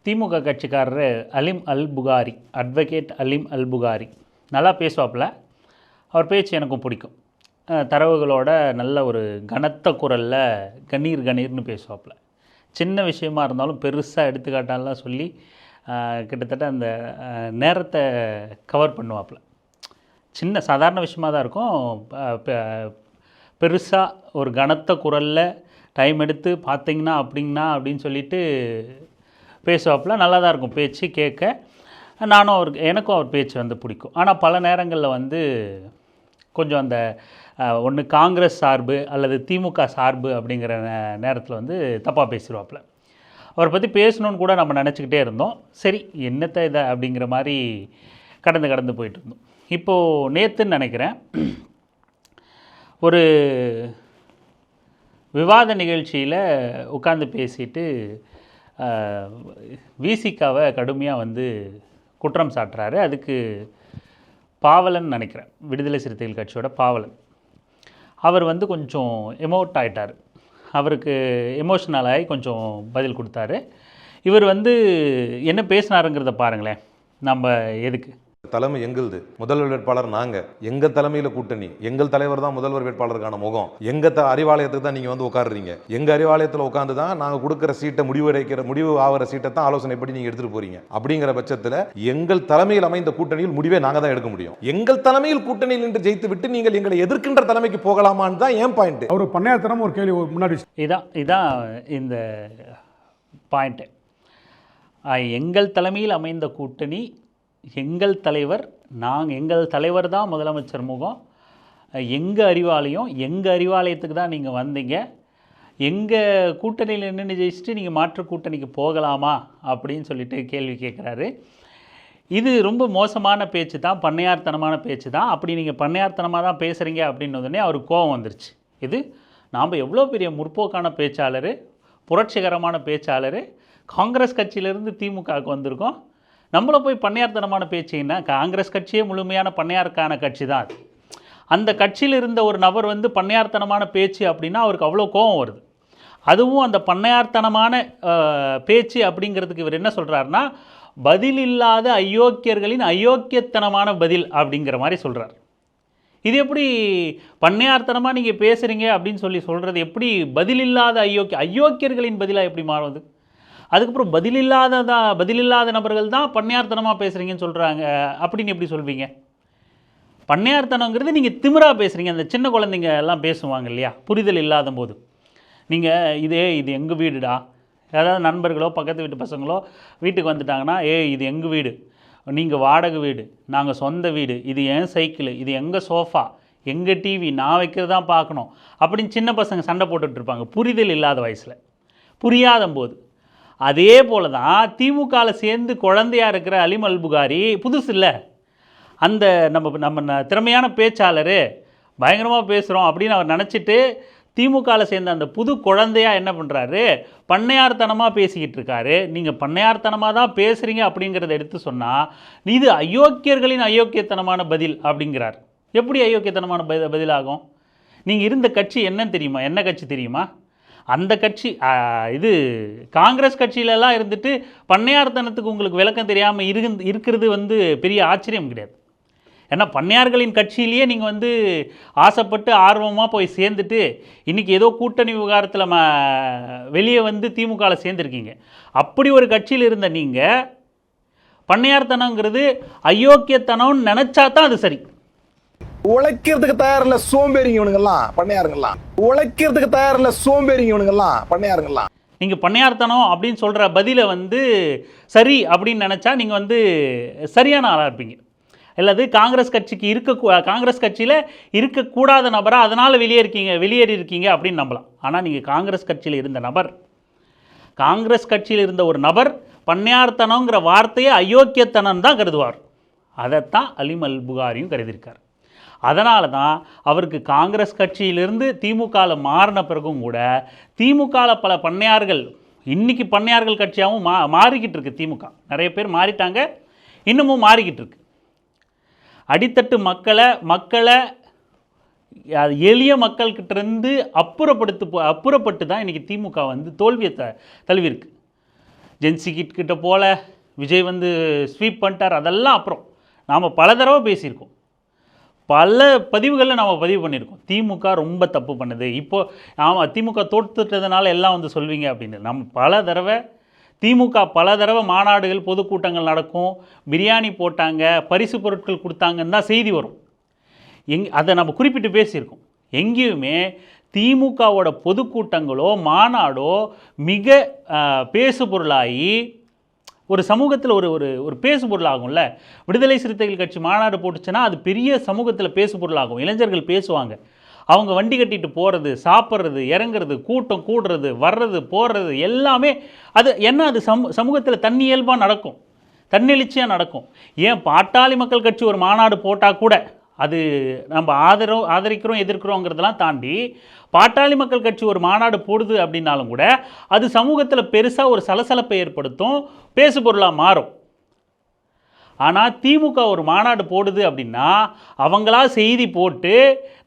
திமுக கட்சிக்காரர் அலிம் அல் புகாரி, அட்வொகேட் அலிம் அல் புகாரி நல்லா பேசுவாப்பில். அவர் பேச்சு எனக்கும் பிடிக்கும். தரவுகளோட நல்ல ஒரு கனத்த குரலில் கணீர் கணீர்னு பேசுவாப்பில். சின்ன விஷயமா இருந்தாலும் பெருசாக எடுத்துக்காட்டாலாம் சொல்லி கிட்டத்தட்ட அந்த நேரத்தை கவர் பண்ணுவாப்பில். சின்ன சாதாரண விஷயமாக தான் இருக்கும், பெருசாக ஒரு கனத்த குரலில் டைம் எடுத்து பார்த்திங்கன்னா அப்படிங்கண்ணா அப்படின்னு சொல்லிட்டு பேசுவாப்பில். நல்லா தான் இருக்கும் பேச்சு கேட்க. எனக்கும் அவர் பேச்சு வந்து பிடிக்கும். ஆனால் பல நேரங்களில் வந்து கொஞ்சம் அந்த ஒன்று காங்கிரஸ் சார்பு அல்லது திமுக சார்பு அப்படிங்கிற நேரத்தில் வந்து தப்பாக பேசிடுவாப்பில். அவரை பற்றி பேசணுன்னு கூட நம்ம நினச்சிக்கிட்டே இருந்தோம். சரி என்னத்தை இதை அப்படிங்கிற மாதிரி கடந்து போயிட்டு இருந்தோம். இப்போது நேற்றுன்னு நினைக்கிறேன் ஒரு விவாத நிகழ்ச்சியில் உட்காந்து பேசிட்டு விசிகாவை கடுமையாக வந்து குற்றம் சாட்டுறாரு. அதுக்கு பாவலன் நினைக்கிறேன், விடுதலை சிறுத்தைகள் கட்சியோட பாவலன், அவர் வந்து கொஞ்சம் எமோட் ஆகிட்டார். அவருக்கு எமோஷனல் ஆகி கொஞ்சம் பதில் கொடுத்தாரு. இவர் வந்து என்ன பேசினாருங்கிறத பாருங்களேன். நம்ம எதுக்கு தலைமை எங்களுது, முதல்வர் வேட்பாளர் நாங்க, எங்க தலைமையில கூட்டணி, எங்கள் தலைவர் தான் முதல்வர் வேட்பாளருக்கான முகம், எங்க அறிவாலயத்துக்கு தான் நீங்க வந்து உட்காருறீங்க, எங்க அறிவாலயத்தில் உட்காந்து தான் நாங்க கொடுக்குற சீட்டை முடிவு ஆகிற சீட்டை தான் ஆலோசனை படி நீங்க எடுத்துட்டு போறீங்க. அப்படிங்கிற பட்சத்தில் எங்கள் தலைமையில் அமைந்த கூட்டணியில் முடிவே நாங்க தான் எடுக்க முடியும். எங்கள் தலைமையில் கூட்டணியில் நின்று ஜெயித்து விட்டு நீங்கள் எங்களை எதிர்க்கின்ற தலைமைக்கு போகலாமான்னு தான் ஏன் பாயிண்ட். அவர் பண்ணையாத்தனம் ஒரு கேள்வி முன்னாடி இதான் இந்த பாயிண்ட்டு. எங்கள் தலைமையில் அமைந்த கூட்டணி, எங்கள் தலைவர், எங்கள் தலைவர் தான் முதலமைச்சர் முகம், எங்கள் அறிவாலயம், எங்கள் அறிவாலயத்துக்கு தான் நீங்கள் வந்தீங்க, எங்கள் கூட்டணியில் நின்று ஜெயிச்சுட்டு நீங்கள் மாற்று கூட்டணிக்கு போகலாமா அப்படின்னு சொல்லிட்டு கேள்வி கேட்குறாரு. இது ரொம்ப மோசமான பேச்சு தான், பண்ணையார்த்தனமான பேச்சு தான். அப்படி நீங்கள் பண்ணையார்த்தனமாக தான் பேசுகிறீங்க அப்படின்னோடனே அவருக்கு கோபம் வந்துருச்சு. இது நாம் எவ்வளோ பெரிய முற்போக்கான பேச்சாளர், புரட்சிகரமான பேச்சாளர், காங்கிரஸ் கட்சியிலேருந்து திமுகவுக்கு வந்திருக்கோம், நம்மளை போய் பண்ணையார்த்தனமான பேச்சுன்னா, காங்கிரஸ் கட்சியே முழுமையான பண்ணையாருக்கான கட்சி தான் அது. அந்த கட்சியில் இருந்த ஒரு நபர் வந்து பண்ணையார்த்தனமான பேச்சு அப்படின்னா அவருக்கு அவ்வளோ கோபம் வருது. அதுவும் அந்த பண்ணையார்த்தனமான பேச்சு அப்படிங்கிறதுக்கு இவர் என்ன சொல்கிறாருன்னா, பதில் இல்லாத அயோக்கியர்களின் அயோக்கியத்தனமான பதில் அப்படிங்கிற மாதிரி சொல்கிறார். இது எப்படி பண்ணையார்த்தனமாக நீங்கள் பேசுகிறீங்க அப்படின்னு சொல்கிறது எப்படி பதில் இல்லாத அயோக்கியர்களின் பதிலாக எப்படி மாறுவது? அதுக்கப்புறம் பதிலில்லாத நபர்கள் தான் பண்ணையார்த்தனமாக பேசுகிறீங்கன்னு சொல்கிறாங்க அப்படின்னு எப்படி சொல்வீங்க? பண்ணையார்த்தனங்கிறது நீங்கள் திமிராக பேசுகிறீங்க. அந்த சின்ன குழந்தைங்க எல்லாம் பேசுவாங்க இல்லையா, புரிதல் இல்லாத போது. நீங்கள் இது எங்கள் வீடுடா, ஏதாவது நண்பர்களோ பக்கத்து வீட்டு பசங்களோ வீட்டுக்கு வந்துட்டாங்கன்னா, இது எங்கள் வீடு, நீங்கள் வாடகை வீடு, நாங்கள் சொந்த வீடு, இது என் சைக்கிள், இது எங்கள் சோஃபா, எங்கள் டிவி, நான் வைக்கிறதான் பார்க்கணும் அப்படின்னு சின்ன பசங்க சண்டை போட்டுட்ருப்பாங்க புரிதல் இல்லாத வயசில், புரியாத போது. அதே போல் தான் திமுகவில் சேர்ந்து குழந்தையாக இருக்கிற அலிம் அல் புகாரி புதுசு இல்லை. அந்த நம்ம திறமையான பேச்சாளர், பயங்கரமாக பேசுகிறோம் அப்படின்னு அவர் நினச்சிட்டு திமுகவில் சேர்ந்த அந்த புது குழந்தையாக என்ன பண்ணுறாரு, பண்ணையார்த்தனமாக பேசிக்கிட்டு இருக்காரு. நீங்கள் பண்ணையார்த்தனமாக தான் பேசுகிறீங்க அப்படிங்கிறத எடுத்து சொன்னால் இது அயோக்கியர்களின் அயோக்கியத்தனமான பதில் அப்படிங்கிறார். எப்படி அயோக்கியத்தனமான பதிலாகும்? நீங்கள் இருந்த கட்சி என்னன்னு தெரியுமா? என்ன கட்சி தெரியுமா? அந்த கட்சி இது காங்கிரஸ் கட்சியிலலாம் இருந்துட்டு பண்ணையார்த்தனத்துக்கு உங்களுக்கு விளக்கம் தெரியாமல் இருக்கிறது வந்து பெரிய ஆச்சரியம் கிடையாது. ஏன்னா பண்ணையார்களின் கட்சியிலேயே நீங்கள் வந்து ஆசைப்பட்டு ஆர்வமாக போய் சேர்ந்துட்டு இன்றைக்கி ஏதோ கூட்டணி விவகாரத்தில் வெளியே வந்து திமுகவில் சேர்ந்துருக்கீங்க. அப்படி ஒரு கட்சியில் இருந்த நீங்கள் பண்ணையார்த்தனங்கிறது அயோக்கியத்தனம்னு நினச்சா தான் அது சரி. உழைக்கிறதுக்கு தயார் இல்ல சோம்பேறிங்க இவனுங்கெல்லாம் பண்ணையாருங்கெல்லாம். உழைக்கிறதுக்கு தயார் இல்ல சோம்பேறிங்க இவனுங்கெல்லாம் பண்ணையாருங்கெல்லாம். நீங்கள் பண்ணையார்த்தனம் அப்படின்னு சொல்கிற பதிலை வந்து சரி அப்படின்னு நினச்சா நீங்கள் வந்து சரியான ஆளாக இருப்பீங்க. அல்லது காங்கிரஸ் கட்சியில் இருக்கக்கூடாத நபராக அதனால் வெளியேறி இருக்கீங்க அப்படின்னு நம்பலாம். ஆனால் நீங்கள் காங்கிரஸ் கட்சியில் இருந்த நபர், காங்கிரஸ் கட்சியில் இருந்த ஒரு நபர் பண்ணையார்த்தனங்கிற வார்த்தையை அயோக்கியத்தனம் தான் கருதுவார். அதைத்தான் அலிம் அல் புகாரியும் கருதியிருக்கார். அதனால தான் அவருக்கு காங்கிரஸ் கட்சியிலிருந்து திமுகவில் மாறின பிறகும் கூட திமுகவில் பல பண்ணையார்கள், இன்றைக்கி பண்ணையார்கள் கட்சியாகவும் மாறிக்கிட்டு இருக்கு. திமுக நிறைய பேர் மாறிட்டாங்க, இன்னமும் மாறிக்கிட்டு இருக்கு. அடித்தட்டு மக்களை எளிய மக்கள்கிட்டருந்து அப்புறப்பட்டு தான் இன்றைக்கி திமுக வந்து தோல்வியை தழுவிருக்கு. ஜென்சி கிட்ட போல விஜய் வந்து ஸ்வீப் பண்ணிட்டார், அதெல்லாம் அப்புறம். நாம் பல தடவை பேசியிருக்கோம், பல பதிவுகளில் நாம் பதிவு பண்ணியிருக்கோம். திமுக ரொம்ப தப்பு பண்ணுது. இப்போது ஆமாம், திமுக தோற்றுட்டதுனால எல்லாம் வந்து சொல்வீங்க அப்படின்னு. நம்ம பல தடவை திமுக பல தடவை மாநாடுகள் பொதுக்கூட்டங்கள் நடக்கும், பிரியாணி போட்டாங்க, பரிசு பொருட்கள் கொடுத்தாங்கன்னு தான் செய்தி வரும். அதை நம்ம குறிப்பிட்டு பேசியிருக்கோம். எங்கேயுமே திமுகவோட பொதுக்கூட்டங்களோ மாநாடோ மிக பேசு பொருளாகி ஒரு சமூகத்தில் ஒரு ஒரு ஒரு பேசு பொருளாகும்ல. விடுதலை சிறுத்தைகள் கட்சி மாநாடு போட்டுச்சுன்னா அது பெரிய சமூகத்தில் பேசு பொருளாகும். இளைஞர்கள் பேசுவாங்க, அவங்க வண்டி கட்டிட்டு போகிறது, சாப்பிட்றது, இறங்குறது, கூட்டம் கூடுறது, வர்றது, போடுறது எல்லாமே அது என்ன, அது சமூகத்தில் தன்னியல்பாக நடக்கும், தன்னெழுச்சியாக நடக்கும். ஏன் பாட்டாளி மக்கள் கட்சி ஒரு மாநாடு போட்டால் கூட அது நம்ம ஆதரிக்கிறோம் எதிர்க்கிறோங்கிறதெல்லாம் தாண்டி பாட்டாளி மக்கள் கட்சி ஒரு மாநாடு போடுது அப்படின்னாலும் கூட அது சமூகத்தில் பெருசாக ஒரு சலசலப்பை ஏற்படுத்தும், பேசு பொருளாக மாறும். ஆனால் திமுக ஒரு மாநாடு போடுது அப்படின்னா அவங்களா செய்தி போட்டு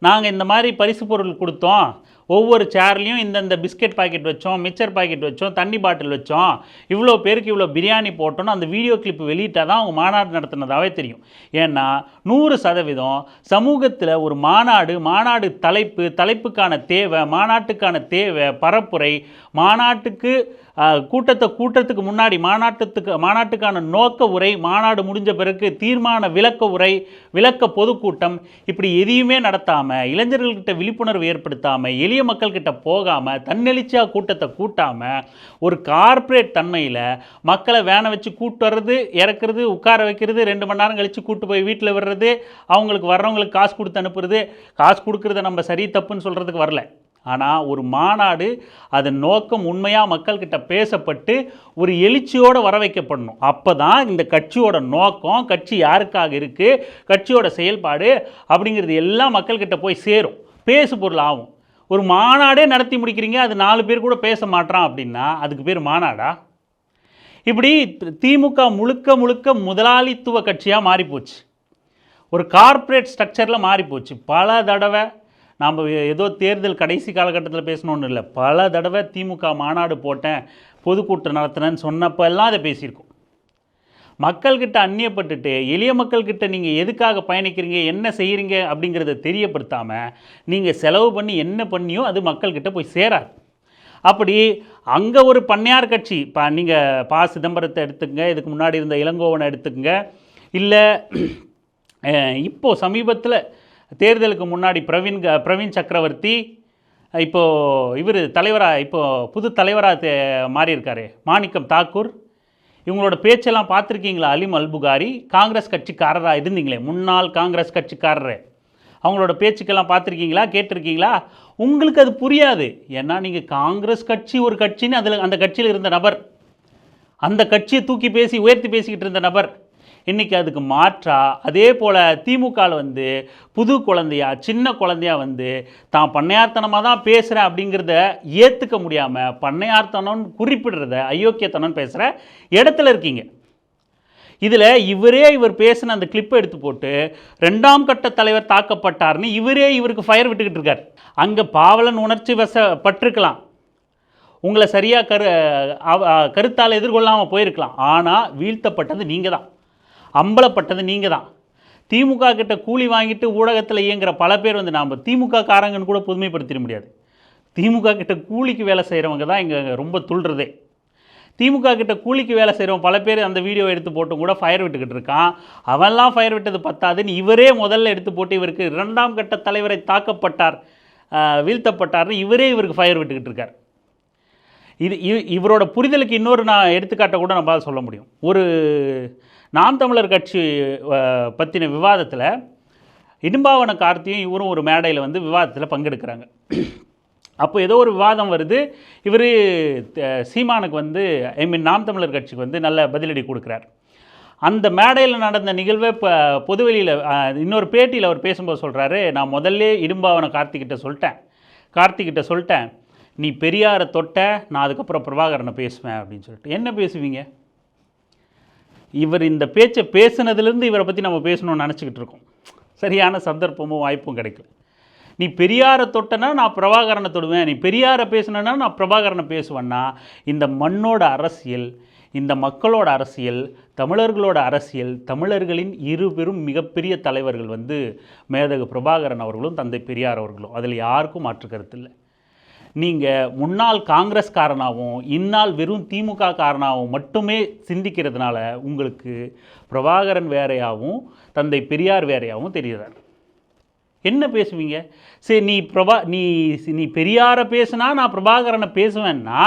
நாங்கள் இந்த மாதிரி பரிசு பொருள் கொடுத்தோம், ஒவ்வொரு சேர்லேயும் இந்தந்த பிஸ்கெட் பாக்கெட் வச்சோம், மிக்சர் பாக்கெட் வச்சோம், தண்ணி பாட்டில் வச்சோம், இவ்வளோ பேருக்கு இவ்வளோ பிரியாணி போட்டோன்னு அந்த வீடியோ கிளிப் வெளியிட்டால் தான் அவங்க மாநாடு நடத்தினதாகவே தெரியும். ஏன்னா 100% சமூகத்தில் ஒரு மாநாடு தலைப்புக்கான தேவை, மாநாட்டுக்கான தேவை, பரப்புரை, மாநாட்டுக்கு கூட்டத்துக்கு முன்னாடி மாநாட்டுக்கான நோக்க உரை, மாநாடு முடிஞ்ச பிறகு தீர்மான விளக்க உரை, விளக்க பொதுக்கூட்டம், இப்படி எதையுமே நடத்தாமல், இளைஞர்கள்கிட்ட விழிப்புணர்வு ஏற்படுத்தாமல், எளிய மக்கள்கிட்ட போகாமல், தன்னெழுச்சியாக கூட்டத்தை கூட்டாமல், ஒரு கார்ப்பரேட் தன்மையில் மக்களை வேனை வச்சு கூட்டு வர்றது, இறக்குறது, உட்கார வைக்கிறது, 2 மணி நேரம் கழித்து கூட்டு போய் வீட்டில் விடுறது, அவங்களுக்கு வர்றவங்களுக்கு காசு கொடுத்து அனுப்புறது. காசு கொடுக்குறத நம்ம சரி தப்புன்னு சொல்கிறதுக்கு வரல. ஆனால் ஒரு மாநாடு அதன் நோக்கம் உண்மையாக மக்கள்கிட்ட பேசப்பட்டு ஒரு எழுச்சியோடு வர வைக்கப்படணும். அப்போ தான் இந்த கட்சியோட நோக்கம், கட்சி யாருக்காக இருக்குது, கட்சியோட செயல்பாடு அப்படிங்கிறது எல்லாம் மக்கள்கிட்ட போய் சேரும், பேசு பொருள் ஆகும். ஒரு மாநாடே நடத்தி முடிக்கிறீங்க, அது 4 பேர் கூட பேச மாட்டான் அப்படின்னா அதுக்கு பேர் மாநாடா? இப்படி திமுக முழுக்க முதலாளித்துவ கட்சியாக மாறிப்போச்சு, ஒரு கார்ப்பரேட் ஸ்ட்ரக்சரில் மாறிப்போச்சு. பல தடவை நாம் ஏதோ தேர்தல் கடைசி காலகட்டத்தில் பேசணுன்னு இல்லை, பல தடவை திமுக மாநாடு போட்டேன், பொதுக்கூட்டம் நடத்தினேன்னு சொன்னப்போ எல்லாம் அதை பேசியிருக்கோம். மக்கள்கிட்ட அந்நியப்பட்டுட்டு எளிய மக்கள்கிட்ட நீங்கள் எதுக்காக பயணிக்கிறீங்க, என்ன செய்கிறீங்க அப்படிங்கிறத தெரியப்படுத்தாமல் நீங்கள் செலவு பண்ணி என்ன பண்ணியோ அது மக்கள்கிட்ட போய் சேராது. அப்படி அங்கே ஒரு பண்ணையார் கட்சி, இப்போ நீங்கள் சிதம்பரத்தை எடுத்துக்கங்க, இதுக்கு முன்னாடி இருந்த இளங்கோவனை எடுத்துக்கங்க, இல்லை இப்போது சமீபத்தில் தேர்தலுக்கு முன்னாடி பிரவீன் சக்கரவர்த்தி, இப்போது இவர் தலைவராக, இப்போது புது தலைவராக மாறியிருக்காரு மாணிக்கம் தாக்கூர், இவங்களோட பேச்செல்லாம் பார்த்துருக்கீங்களா? அலிம் அல்புகாரி காங்கிரஸ் கட்சிக்காரராக இருந்தீங்களே, முன்னாள் காங்கிரஸ் கட்சிக்காரர், அவங்களோட பேச்சுக்கெல்லாம் பார்த்துருக்கீங்களா, கேட்டிருக்கீங்களா? உங்களுக்கு அது புரியாது. ஏன்னா நீங்கள் காங்கிரஸ் கட்சி ஒரு கட்சின்னு அந்த கட்சியில் இருந்த நபர், அந்த கட்சியை தூக்கி உயர்த்தி பேசிக்கிட்டு இருந்த நபர். இன்றைக்கி அதுக்கு மாற்றா அதே போல் திமுகவில் புது குழந்தையா, சின்ன குழந்தையா தான் பண்ணையார்த்தனமாக தான் பேசுகிறேன் அப்படிங்கிறத ஏற்றுக்க முடியாமல் பண்ணையார்த்தனம்னு குறிப்பிடுறத அயோக்கியத்தனம் பேசுகிற இடத்துல இருக்கீங்க. இதில் இவர் பேசின அந்த கிளிப்பை எடுத்து போட்டு 2ஆம் கட்ட தலைவர் தாக்கப்பட்டார்னு இவருக்கு ஃபயர் விட்டுக்கிட்டு இருக்கார். அங்கே பாவலன் உணர்ச்சி வசப்பட்டிருக்கலாம், உங்களை சரியாக கருத்தால் எதிர்கொள்ளாமல் போயிருக்கலாம். ஆனால் வீழ்த்தப்பட்டது நீங்கள் தான், அம்பலப்பட்டது நீங்கள் தான். திமுக கிட்ட கூலி வாங்கிட்டு ஊடகத்தில் இயங்குகிற பல பேர் நாம் திமுக காரங்கன்னு கூட பொதுமைப்படுத்திட முடியாது. திமுக கிட்ட கூலிக்கு வேலை செய்கிறவங்க தான் இங்கே ரொம்ப துள்ளுறதே. திமுக கிட்ட கூலிக்கு வேலை செய்கிறவங்க பல பேர் அந்த வீடியோ எடுத்து போட்டு கூட ஃபயர் விட்டுக்கிட்டு இருக்கான். அவன்லாம் ஃபயர் விட்டது பத்தாதுன்னு இவரே முதல்ல எடுத்து போட்டு இவருக்கு 2ஆம் கட்ட தலைவரை தாக்கப்பட்டார், வீழ்த்தப்பட்டார்னு இவருக்கு ஃபயர் விட்டுக்கிட்டு இருக்கார். இவரோட புரிதலுக்கு இன்னொரு நான் எடுத்துக்காட்ட கூட நம்ம சொல்ல முடியும். ஒரு நாம் தமிழர் கட்சி பற்றின விவாதத்தில் இடும்பாவன கார்த்தியும் இவரும் ஒரு மேடையில் விவாதத்தில் பங்கெடுக்கிறாங்க. அப்போ ஏதோ ஒரு விவாதம் வருது, இவர் சீமானுக்கு நாம் தமிழர் கட்சிக்கு நல்ல பதிலடி கொடுக்குறார். அந்த மேடையில் நடந்த நிகழ்வை இப்போ பொதுவெளியில் இன்னொரு பேட்டியில் அவர் பேசும்போது சொல்கிறாரு, நான் முதல்ல இடும்பாவன கார்த்திகிட்ட சொல்லிட்டேன், நீ பெரியாரை தொட்ட, நான் அதுக்கப்புறம் பிரபாகரனை பேசுவேன் அப்படின்னு சொல்லிட்டு. என்ன பேசுவீங்க? இவர் இந்த பேச்சை பேசுனதுலேருந்து இவரை பற்றி நம்ம பேசணும்னு நினச்சிக்கிட்டு இருக்கோம். சரியான சந்தர்ப்பமும் வாய்ப்பும் கிடைக்கல. நீ பெரியாரை தொட்டனா நான் பிரபாகரனை தொடுவேன், நீ பெரியாரை பேசுனா நான் பிரபாகரனை பேசுவேன்னா இந்த மண்ணோட அரசியல், இந்த மக்களோட அரசியல், தமிழர்களோட அரசியல், தமிழர்களின் இருபெரும் மிகப்பெரிய தலைவர்கள் வந்து மேதகு பிரபாகரன் அவர்களும் தந்தை பெரியார் அவர்களும். அதில் யாருக்கும் மாற்று கருத்து இல்லை. நீங்கள் முன்னாள் காங்கிரஸ்காரனாகவும் இந்நாள் வெறும் திமுக காரனாகவும் மட்டுமே சிந்திக்கிறதுனால உங்களுக்கு பிரபாகரன் வேறையாகவும் தந்தை பெரியார் வேறையாகவும் தெரிகிறார். என்ன பேசுவீங்க? சரி, நீ பெரியாரை பேசுனா நான் பிரபாகரனை பேசுவேன்னா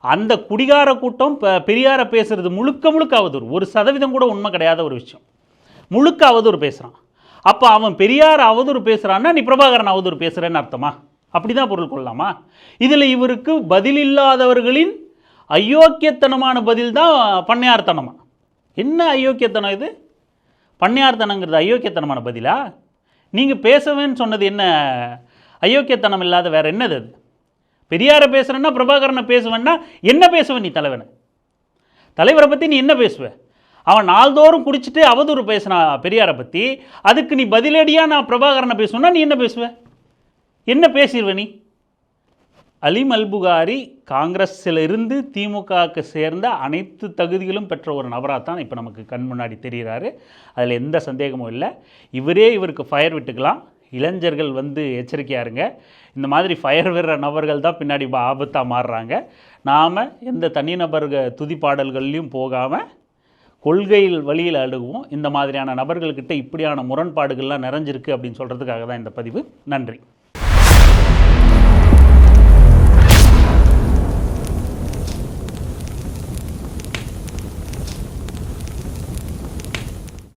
அந்த குடிகார கூட்டம் பெரியாரை பேசுகிறது முழுக்க முழுக்க அவதூறு. 1% கூட உண்மை கிடையாத ஒரு விஷயம். முழுக்க அவதூறு பேசுகிறான். அப்போ அவன் பெரியார் அவதூறு பேசுகிறான்னா நீ பிரபாகரன் அவதூறு பேசுகிறேன்னு அர்த்தமா? அப்படி தான் பொருள் கொள்ளலாமா? இதில் இவருக்கு பதில் இல்லாதவர்களின் அயோக்கியத்தனமான பதில் தான் பண்ணையார்த்தனமா? என்ன அயோக்கியத்தனம் இது? பண்ணையார்த்தனங்கிறது அயோக்கியத்தனமான பதிலா? நீங்கள் பேசவேன்னு சொன்னது என்ன அயோக்கியத்தனம் இல்லாத வேறு என்னது அது? பெரியாரை பேசுகிறேன்னா பிரபாகரனை பேசுவேன்னா என்ன பேசுவேன் நீ தலைவரை பற்றி நீ என்ன பேசுவ? அவன் நாள்தோறும் குடிச்சிட்டு அவதூறு பேசுனா பெரியாரை பற்றி, அதுக்கு நீ பதிலடியாக நான் பிரபாகரனை பேசுவேன்னா நீ என்ன பேசுவ? என்ன பேசிடுவ நீ? அலீம் அல்புகாரி காங்கிரஸில் இருந்து திமுகவுக்கு சேர்ந்த அனைத்து தகுதிகளும் பெற்ற ஒரு நபராக தான் இப்போ நமக்கு கண் முன்னாடி தெரிகிறாரு. அதில் எந்த சந்தேகமும் இல்லை. இவருக்கு ஃபயர் விட்டுக்கலாம். இளைஞர்கள் வந்து எச்சரிக்கையாக இருங்க. இந்த மாதிரி ஃபயர் விடுற நபர்கள் தான் பின்னாடி ஆபத்தாக மாறுறாங்க. நாம் எந்த தனிநபர்கள் துதிப்பாடல்கள்லையும் போகாமல் கொள்கையில் வழியில் அணுகுவோம். இந்த மாதிரியான நபர்கள்கிட்ட இப்படியான முரண்பாடுகள்லாம் நிறைஞ்சிருக்கு அப்படின்னு சொல்கிறதுக்காக தான் இந்த பதிவு. நன்றி.